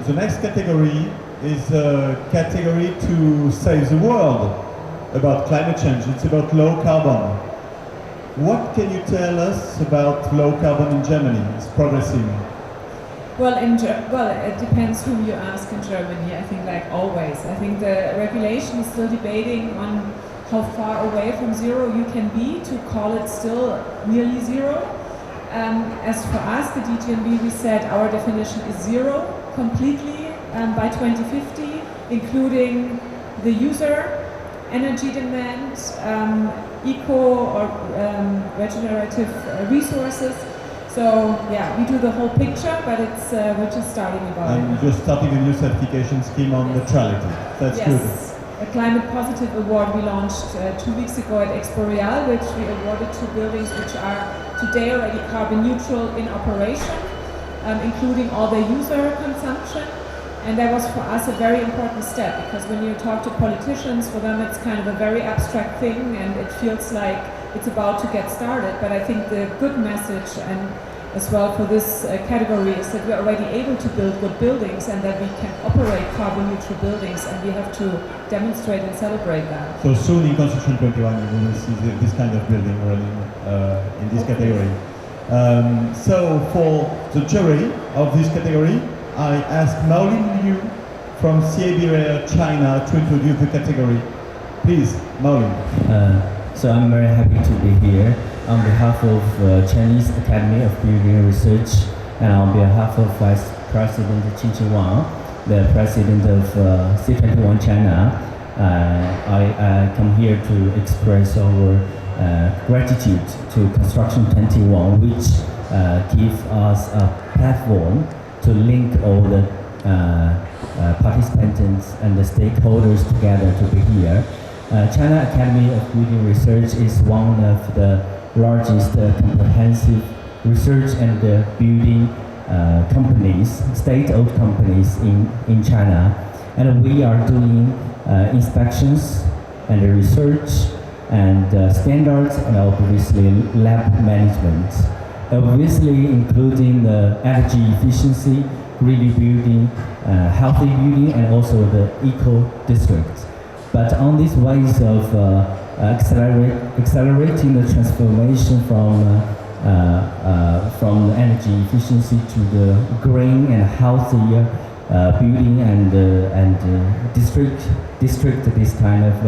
the next category is a category to save the world about climate change. It's about low carbon. What can you tell us about low carbon in Germany? It's progressing. Well, it depends whom you ask in Germany. I think, like always, I think the regulation is still debating on how far away from zero you can be to call it still nearly zero. As for us, the DGNB, we said our definition is zero completely by 2050, including the user, energy demand, eco or regenerative resources. So yeah, we do the whole picture, but it's we're just starting about and it. you're starting a new certification scheme on neutrality. That's yes. good. A Climate Positive Award we launched 2 weeks ago at Expo Real, which we awarded to buildings which are today already carbon neutral in operation, including all their user consumption. And that was for us a very important step, because when you talk to politicians, for them it's kind of a very abstract thing and it feels like it's about to get started. But I think the good message, and as well for this category, is that we're already able to build good buildings and that we can operate carbon neutral buildings, and we have to demonstrate and celebrate that. So soon in Construction 21 you will see this kind of building running in this category. So for the jury of this category, I asked Maolin Liu from CABR China to introduce the category. Please, Maolin. So I'm very happy to be here on behalf of Chinese Academy of Building Research and on behalf of Vice President Qin Wang, the President of C21 China. I come here to express our gratitude to Construction 21, which gives us a platform to link all the participants and the stakeholders together to be here. China Academy of Building Research is one of the largest comprehensive research and building companies, state-owned companies in China. And we are doing inspections and research and standards and obviously lab management. Obviously including the energy efficiency, green building, healthy building, and also the eco-district. But on these ways of accelerating the transformation from the energy efficiency to the green and healthier building and district this kind of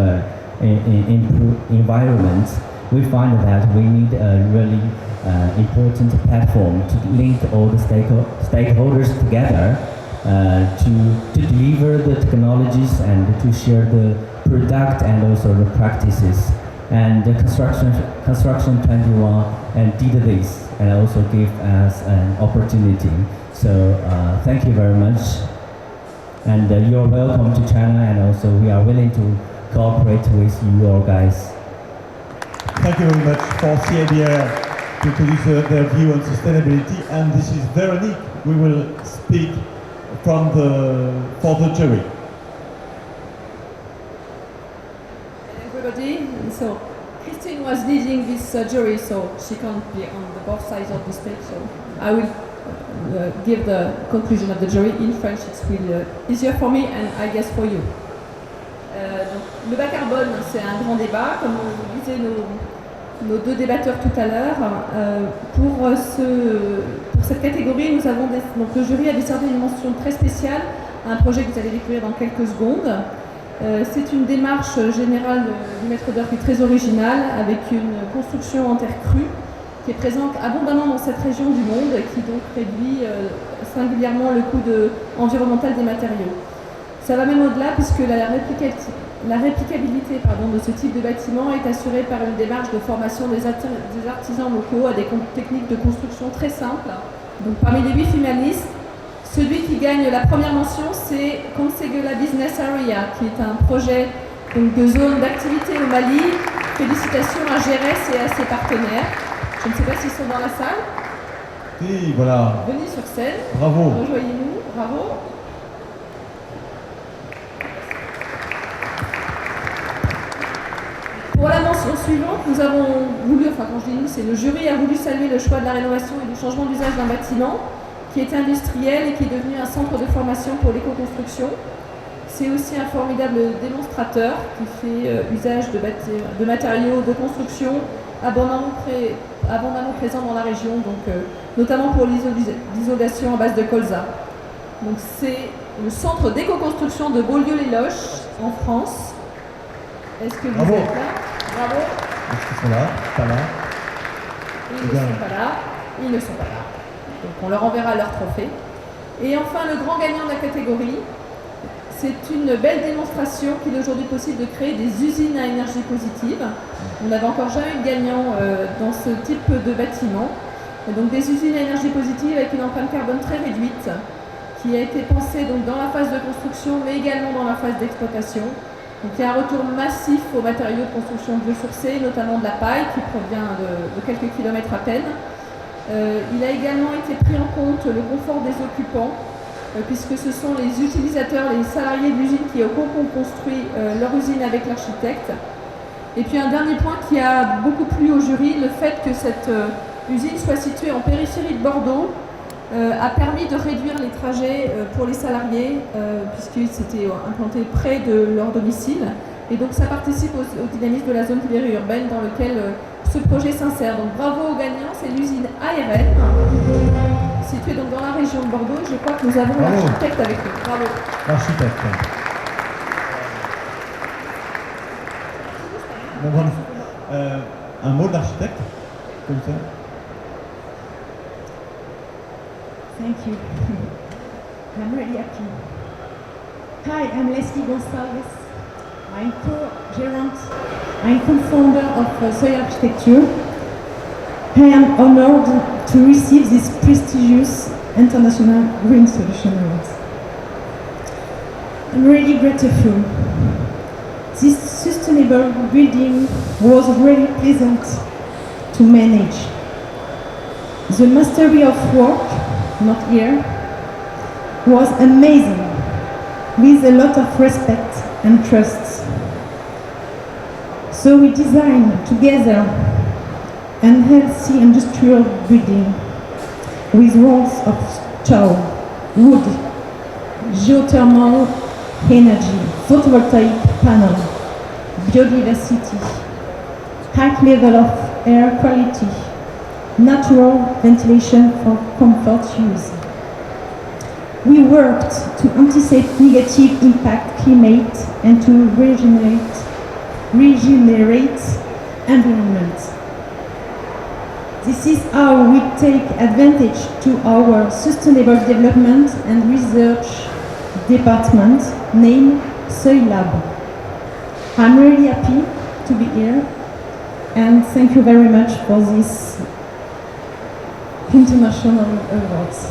environment, we find that we need a really important platform to link all the stakeholders together to deliver the technologies and to share the product and also the practices. And the Construction 21 did this and also give us an opportunity. So thank you very much. And you're welcome to China, and also we are willing to cooperate with you all guys. Thank you very much for CABR to introduce their view on sustainability. And this is Veronique. We will speak for the jury. Everybody, so Christine was leading this jury, so she can't be on the both sides of the stage. So I will give the conclusion of the jury in French. It's really easier for me and I guess for you. Donc, le bas carbone, c'est un grand débat, comme on disait nos deux débatteurs tout à l'heure. Pour cette catégorie, nous avons donc le jury a décerné une mention très spéciale à un projet que vous allez découvrir dans quelques secondes. C'est une démarche générale du maître d'œuvre qui est très originale, avec une construction en terre crue qui est présente abondamment dans cette région du monde et qui donc réduit singulièrement le coût environnemental des matériaux. Ça va même au-delà puisque la réplicabilité de ce type de bâtiment est assurée par une démarche de formation des artisans locaux à des techniques de construction très simples. Donc parmi les 8 finalistes, celui qui gagne la première mention, c'est Consegula Business Area, qui est un projet de zone d'activité au Mali. Félicitations à GRS et à ses partenaires. Je ne sais pas s'ils sont dans la salle. Oui, voilà. Venez sur scène. Bravo. Rejoignez-nous. Bravo. Pour la mention suivante, nous avons voulu, enfin quand je dis nous, c'est le jury a voulu saluer le choix de la rénovation et du changement d'usage d'un bâtiment qui est industriel et qui est devenu un centre de formation pour l'éco-construction. C'est aussi un formidable démonstrateur qui fait usage de matériaux de construction abondamment présents dans la région, donc, notamment pour l'isolation à base de colza. Donc c'est le centre d'éco-construction de Beaulieu-les-Loches en France. Est-ce que vous Bravo. êtes là? Bravo. Est-ce qu'ils sont là? Pas là? Ils ne sont pas là. Ils ne sont pas là. Donc on leur enverra leur trophée. Et enfin, le grand gagnant de la catégorie, c'est une belle démonstration qu'il est aujourd'hui possible de créer des usines à énergie positive. On n'avait encore jamais eu de gagnant dans ce type de bâtiment. Et donc des usines à énergie positive avec une empreinte carbone très réduite, qui a été pensée donc dans la phase de construction, mais également dans la phase d'exploitation. Donc il y a un retour massif aux matériaux de construction biosourcés, notamment de la paille qui provient de quelques kilomètres à peine. Il a également été pris en compte le confort des occupants, puisque ce sont les utilisateurs, les salariés de l'usine qui ont construit leur usine avec l'architecte. Et puis un dernier point qui a beaucoup plu au jury, le fait que cette usine soit située en périphérie de Bordeaux a permis de réduire les trajets pour les salariés, puisqu'ils s'étaient implantés près de leur domicile. Et donc ça participe au dynamisme de la zone périurbaine dans lequel ce projet s'insère. Donc bravo aux gagnants, c'est l'usine ARN, située donc dans la région de Bordeaux. Je crois que nous avons Bravo. l'architecte avec nous. Bravo. L'architecte. Bon, voilà. Un mot de l'architecte, comme ça. Thank you. I'm really happy. Hi, I'm Leslie Gonçalves. I'm co-gerent, I'm co-founder of Soy Architecture. I am honored to receive this prestigious International Green Solution Award. I'm really grateful. This sustainable building was really pleasant to manage. The mastery of work, not here, was amazing, with a lot of respect and trust. So we designed together an healthy industrial building with walls of stone, wood, geothermal energy, photovoltaic panel, biodiversity, high level of air quality, natural ventilation for comfort use. We worked to anticipate negative impact climate and to regenerate environment. This is how we take advantage to our sustainable development and research department named Soy Lab. I'm really happy to be here and thank you very much for this international awards.